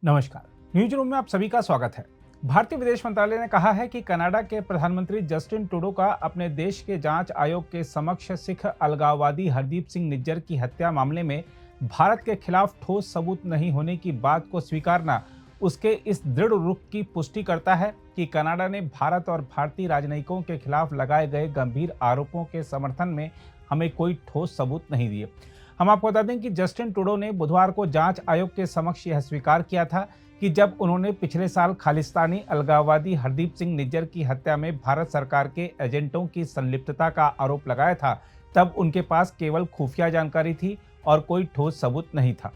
नमस्कार। News room में आप सभी का स्वागत है। भारतीय विदेश मंत्रालय ने कहा है कि कनाडा के प्रधानमंत्री जस्टिन ट्रूडो का अपने देश के जांच आयोग के समक्ष सिख अलगाववादी हरदीप सिंह निज्जर की हत्या मामले में भारत के खिलाफ ठोस सबूत नहीं होने की बात को स्वीकारना उसके इस दृढ़ रुख की पुष्टि करता है कि कनाडा ने भारत और भारतीय राजनयिकों के खिलाफ लगाए गए गंभीर आरोपों के समर्थन में हमें कोई ठोस सबूत नहीं दिए। हम आपको बता दें कि जस्टिन ट्रूडो ने बुधवार को जांच आयोग के समक्ष यह स्वीकार किया था कि जब उन्होंने पिछले साल खालिस्तानी अलगाववादी हरदीप सिंह निज्जर की हत्या में भारत सरकार के एजेंटों की संलिप्तता का आरोप लगाया था, तब उनके पास केवल खुफिया जानकारी थी और कोई ठोस सबूत नहीं था।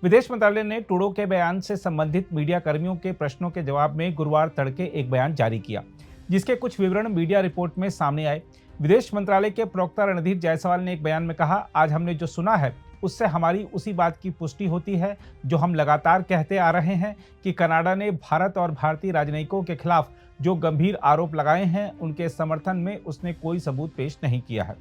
विदेश मंत्रालय ने ट्रूडो के बयान से संबंधित मीडिया कर्मियों के प्रश्नों के जवाब में गुरुवार तड़के एक बयान जारी किया, जिसके कुछ विवरण मीडिया रिपोर्ट में सामने आए। विदेश मंत्रालय के प्रवक्ता रणधीर जायसवाल ने एक बयान में कहा, आज हमने जो सुना है उससे हमारी उसी बात की पुष्टि होती है जो हम लगातार कहते आ रहे हैं कि कनाडा ने भारत और भारतीय राजनयिकों के खिलाफ जो गंभीर आरोप लगाए हैं उनके समर्थन में उसने कोई सबूत पेश नहीं किया है।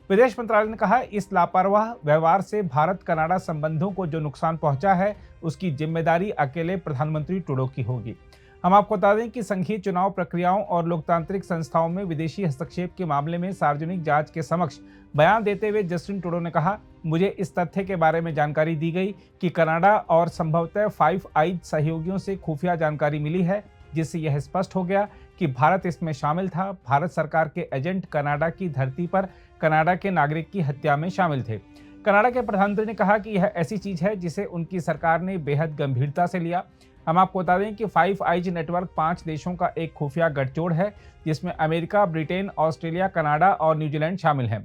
विदेश मंत्रालय ने कहा, इस लापरवाह व्यवहार से भारत कनाडा संबंधों को जो नुकसान पहुंचा है उसकी जिम्मेदारी अकेले प्रधानमंत्री ट्रूडो की होगी। हम आपको बता दें कि संघीय चुनाव प्रक्रियाओं और लोकतांत्रिक संस्थाओं में विदेशी हस्तक्षेप के मामले में सार्वजनिक जांच के समक्ष बयान देते हुए जस्टिन ट्रूडो ने कहा, मुझे इस तथ्य के बारे में जानकारी दी गई कि कनाडा और संभवतः फाइव आइज सहयोगियों से खुफिया जानकारी मिली है, जिससे यह स्पष्ट हो गया कि भारत इसमें शामिल था। भारत सरकार के एजेंट कनाडा की धरती पर कनाडा के नागरिक की हत्या में शामिल थे। कनाडा के प्रधानमंत्री ने कहा कि यह ऐसी चीज है जिसे उनकी सरकार ने बेहद गंभीरता से लिया। हम आपको बता दें कि फाइव आइज नेटवर्क 5 देशों का एक खुफिया गठजोड़ है, जिसमें अमेरिका, ब्रिटेन, ऑस्ट्रेलिया, कनाडा और न्यूजीलैंड शामिल हैं।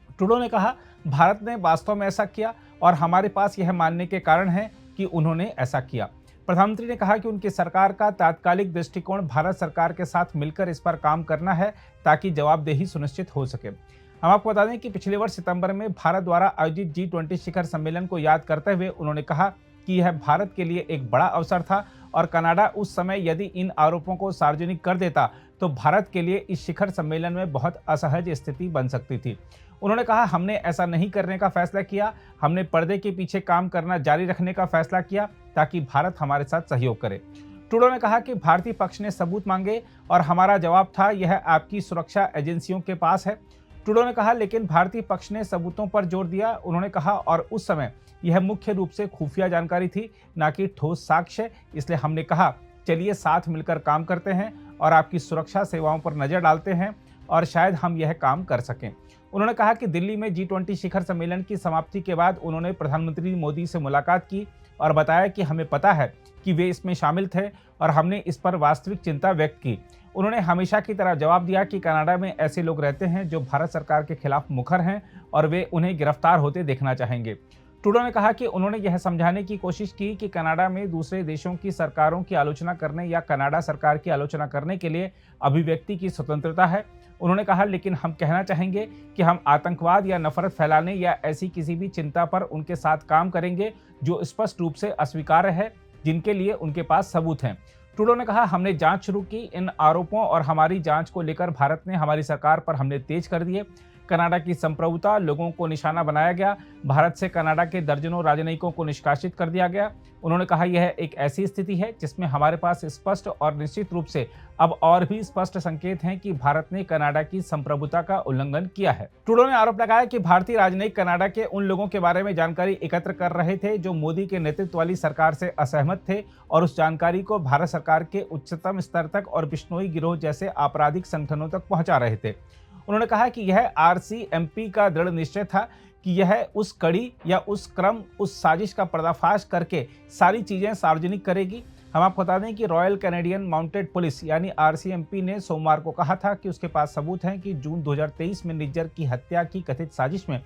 ट्रूडो ने कहा, भारत ने वास्तव में ऐसा किया और हमारे पास यह मानने के कारण है कि उन्होंने ऐसा किया। प्रधानमंत्री ने कहा कि उनकी सरकार का तात्कालिक दृष्टिकोण भारत सरकार के साथ मिलकर इस पर काम करना है ताकि जवाबदेही सुनिश्चित हो सके। हम आपको बता दें कि पिछले वर्ष सितंबर में भारत द्वारा आयोजित G20 शिखर सम्मेलन को याद करते हुए उन्होंने कहा कि यह भारत के लिए एक बड़ा अवसर था और कनाडा उस समय यदि इन आरोपों को सार्वजनिक कर देता तो भारत के लिए इस शिखर सम्मेलन में बहुत असहज स्थिति बन सकती थी। उन्होंने कहा, हमने ऐसा नहीं करने का फैसला किया, हमने पर्दे के पीछे काम करना जारी रखने का फैसला किया ताकि भारत हमारे साथ सहयोग करे। ट्रूडो ने कहा कि भारतीय पक्ष ने सबूत मांगे और हमारा जवाब था, यह आपकी सुरक्षा एजेंसियों के पास है। ट्रूडो ने कहा, लेकिन भारतीय पक्ष ने सबूतों पर जोर दिया। उन्होंने कहा, और उस समय यह मुख्य रूप से खुफिया जानकारी थी, ना कि ठोस साक्ष्य। इसलिए हमने कहा, चलिए साथ मिलकर काम करते हैं और आपकी सुरक्षा सेवाओं पर नजर डालते हैं और शायद हम यह काम कर सकें। उन्होंने कहा कि दिल्ली में G20 शिखर सम्मेलन की समाप्ति के बाद उन्होंने प्रधानमंत्री मोदी से मुलाकात की और बताया कि हमें पता है कि वे इसमें शामिल थे और हमने इस पर वास्तविक चिंता व्यक्त की। उन्होंने हमेशा की तरह जवाब दिया कि कनाडा में ऐसे लोग रहते हैं जो भारत सरकार के खिलाफ मुखर हैं और वे उन्हें गिरफ्तार होते देखना चाहेंगे। ट्रूडो ने कहा कि उन्होंने यह समझाने की कोशिश की कि कनाडा में दूसरे देशों की सरकारों की आलोचना करने या कनाडा सरकार की आलोचना करने के लिए अभिव्यक्ति की स्वतंत्रता है। उन्होंने कहा, लेकिन हम कहना चाहेंगे कि हम आतंकवाद या नफरत फैलाने या ऐसी किसी भी चिंता पर उनके साथ काम करेंगे जो स्पष्ट रूप से अस्वीकार्य है, जिनके लिए उनके पास सबूत हैं। ट्रूडो ने कहा, हमने जांच शुरू की इन आरोपों और हमारी जांच को लेकर भारत ने हमारी सरकार पर हमले तेज कर दिए। कनाडा की संप्रभुता, लोगों को निशाना बनाया गया। भारत से कनाडा के दर्जनों राजनयिकों को निष्कासित कर दिया गया। उन्होंने कहा, यह एक ऐसी स्थिति है जिसमें हमारे पास स्पष्ट और निश्चित रूप से अब और भी स्पष्ट संकेत हैं कि भारत ने कनाडा की संप्रभुता का उल्लंघन किया है। ट्रूडो ने आरोप लगाया कि भारतीय राजनयिक कनाडा के उन लोगों के बारे में जानकारी एकत्र कर रहे थे जो मोदी के नेतृत्व वाली सरकार से असहमत थे और उस जानकारी को भारत सरकार के उच्चतम स्तर तक और बिश्नोई गिरोह जैसे आपराधिक संगठनों तक पहुंचा रहे थे। उन्होंने कहा कि यह RCMP का दृढ़ निश्चय था कि यह उस कड़ी या उस क्रम, उस साजिश का पर्दाफाश करके सारी चीजें सार्वजनिक करेगी। हम आपको बता दें कि रॉयल कैनेडियन माउंटेड पुलिस यानी RCMP ने सोमवार को कहा था कि उसके पास सबूत हैं कि जून 2023 में निज्जर की हत्या की कथित साजिश में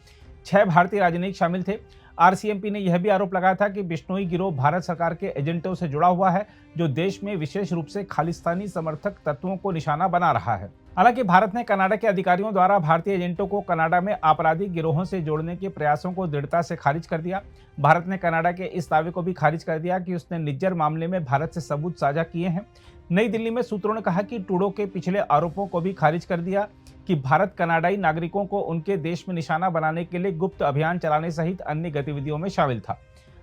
6 भारतीय राजनयिक शामिल थे। RCMP ने यह भी आरोप लगाया था कि बिश्नोई गिरोह भारत सरकार के एजेंटों से जुड़ा हुआ है, जो देश में विशेष रूप से खालिस्तानी समर्थक तत्वों को निशाना बना रहा है। हालांकि भारत ने कनाडा के अधिकारियों द्वारा भारतीय एजेंटों को कनाडा में आपराधिक गिरोहों से जोड़ने के प्रयासों को दृढ़ता से खारिज कर दिया। भारत ने कनाडा के इस दावे को भी खारिज कर दिया कि उसने निज्जर मामले में भारत से सबूत साझा किए हैं। नई दिल्ली में सूत्रों ने कहा कि ट्रूडो के पिछले आरोपों को भी खारिज कर दिया कि भारत कनाडाई नागरिकों को उनके देश में निशाना बनाने के लिए गुप्त अभियान चलाने सहित अन्य गतिविधियों में शामिल था।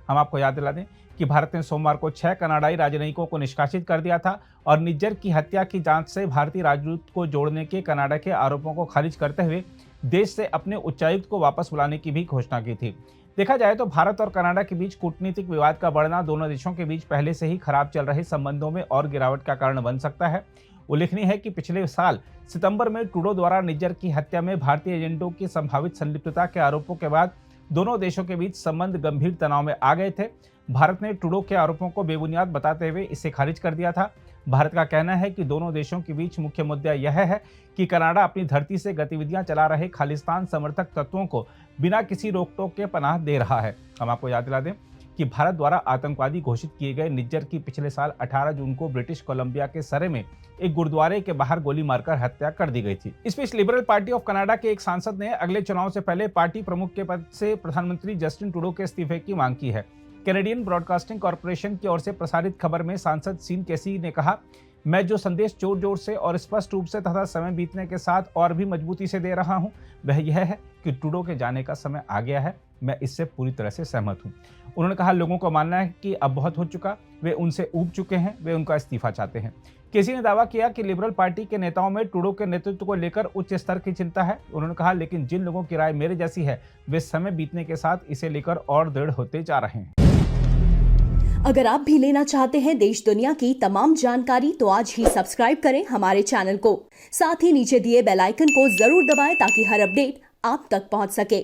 हम आपको याद दिला दें कि भारत ने सोमवार को 6 कनाडाई राजनयिकों को निष्कासित कर दिया था और निज्जर की हत्या की जांच से भारतीय राजदूत को जोड़ने के कनाडा के आरोपों को खारिज करते हुए देश से अपने उच्चायुक्त को वापस बुलाने की भी घोषणा की थी। देखा जाए तो भारत और कनाडा के बीच कूटनीतिक विवाद का बढ़ना दोनों देशों के बीच पहले से ही खराब चल रहे संबंधों में और गिरावट का कारण बन सकता है। उल्लेखनीय है कि पिछले साल सितंबर में ट्रूडो द्वारा निज्जर की हत्या में भारतीय एजेंटों की संभावित संलिप्तता के आरोपों के बाद दोनों देशों के बीच संबंध गंभीर तनाव में आ गए थे। भारत ने ट्रूडो के आरोपों को बेबुनियाद बताते हुए इसे खारिज कर दिया था। भारत का कहना है कि दोनों देशों के बीच मुख्य मुद्दा यह है कि कनाडा अपनी धरती से गतिविधियां चला रहे खालिस्तान समर्थक तत्वों को बिना किसी रोक टोक के पनाह दे रहा है। हम आपको याद दिला दें कि भारत द्वारा आतंकवादी घोषित किए गए निज्जर की पिछले साल 18 जून को ब्रिटिश कोलंबिया के सरे में एक गुरुद्वारे के बाहर गोली मारकर हत्या कर दी गई थी। इस बीच लिबरल पार्टी ऑफ कनाडा के एक सांसद ने अगले चुनाव से पहले पार्टी प्रमुख के पद से प्रधानमंत्री जस्टिन ट्रूडो के इस्तीफे की मांग की है। कैनेडियन ब्रॉडकास्टिंग कॉर्पोरेशन की ओर से प्रसारित खबर में सांसद सीन कैसी ने कहा, मैं जो संदेश जोर जोर से और स्पष्ट रूप से तथा समय बीतने के साथ और भी मजबूती से दे रहा हूं, वह यह है कि ट्रूडो के जाने का समय आ गया है। मैं इससे पूरी तरह से सहमत हूं। उन्होंने कहा, लोगों को मानना है कि अब बहुत हो चुका, वे उनसे ऊब चुके हैं, वे उनका इस्तीफा चाहते हैं। केसी ने दावा किया कि लिबरल पार्टी के नेताओं में ट्रूडो के नेतृत्व को लेकर उच्च स्तर की चिंता है। उन्होंने कहा, लेकिन जिन लोगों की राय मेरे जैसी है, वे समय बीतने के साथ इसे लेकर और दृढ़ होते जा रहे हैं। अगर आप भी लेना चाहते हैं देश दुनिया की तमाम जानकारी तो आज ही सब्सक्राइब करें हमारे चैनल को। साथ ही नीचे दिए बेल आइकन को जरूर दबाएं ताकि हर अपडेट आप तक पहुंच सके।